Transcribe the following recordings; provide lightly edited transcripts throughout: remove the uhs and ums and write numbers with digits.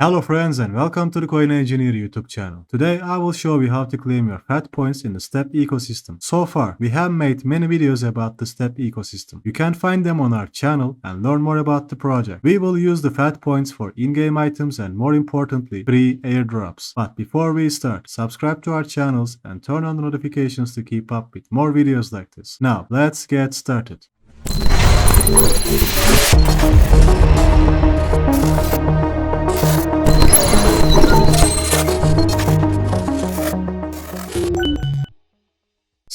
Hello friends and welcome to the Coin Engineer YouTube channel. Today I will show you how to claim your FAT points in the STEP ecosystem. So far, we have made many videos about the STEP ecosystem. You can find them on our channel and learn more about the project. We will use the FAT points for in-game items and more importantly, free airdrops. But before we start, subscribe to our channels and turn on the notifications to keep up with more videos like this. Now, let's get started.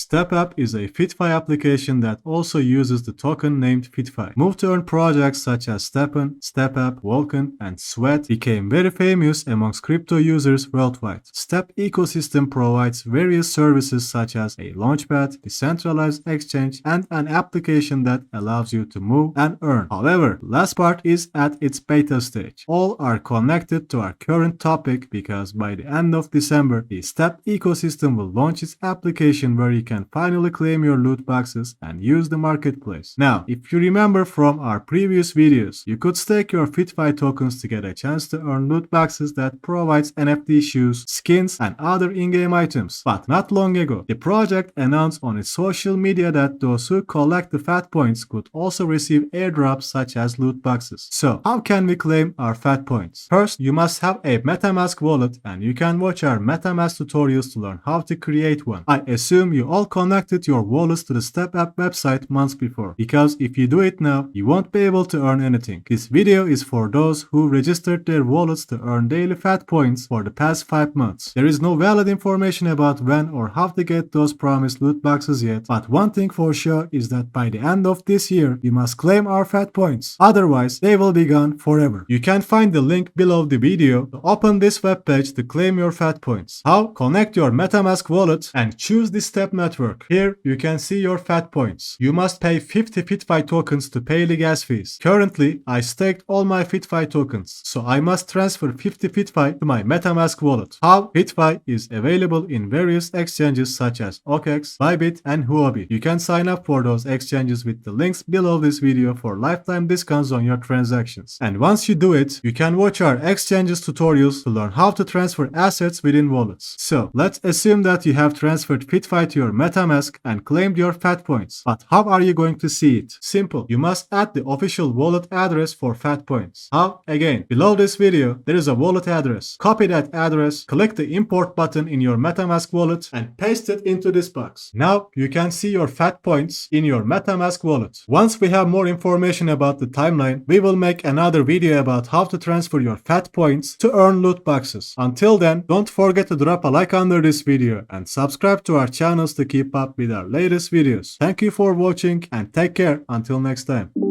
StepApp is a FitFi application that also uses the token named FitFi. Move-to-earn projects such as StepN, StepApp, Vulcan, and Sweat became very famous amongst crypto users worldwide. Step ecosystem provides various services such as a launchpad, decentralized exchange, and an application that allows you to move and earn. However, the last part is at its beta stage. All are connected to our current topic because by the end of December, the Step ecosystem will launch its application where you can finally claim your loot boxes and use the marketplace. Now, if you remember from our previous videos, you could stake your FitFi tokens to get a chance to earn loot boxes that provides NFT shoes, skins, and other in-game items. But not long ago, the project announced on its social media that those who collect the FAT points could also receive airdrops such as loot boxes. So, how can we claim our FAT points? First, you must have a MetaMask wallet and you can watch our MetaMask tutorials to learn how to create one. I assume you all connected your wallets to the StepApp website months before, because if you do it now, you won't be able to earn anything. This video is for those who registered their wallets to earn daily FAT points for the past 5 months. There is no valid information about when or how to get those promised loot boxes yet, but one thing for sure is that by the end of this year, we must claim our FAT points. Otherwise, they will be gone forever. You can find the link below the video to open this web page to claim your FAT points. How? Connect your MetaMask wallet and choose the Step network. Here, you can see your FAT points. You must pay 50 FitFi tokens to pay the gas fees. Currently, I staked all my FitFi tokens, so I must transfer 50 FitFi to my MetaMask wallet. How? FitFi is available in various exchanges such as OKX, Bybit, and Huobi. You can sign up for those exchanges with the links below this video for lifetime discounts on your transactions. And once you do it, you can watch our exchanges tutorials to learn how to transfer assets within wallets. So, let's assume that you have transferred FitFi to your MetaMask and claimed your FAT points. But how are you going to see it? Simple. You must add the official wallet address for FAT points. How? Again, below this video, there is a wallet address. Copy that address, click the import button in your MetaMask wallet and paste it into this box. Now, you can see your FAT points in your MetaMask wallet. Once we have more information about the timeline, we will make another video about how to transfer your FAT points to earn loot boxes. Until then, don't forget to drop a like under this video and subscribe to our channels to keep up with our latest videos. Thank you for watching and take care until next time.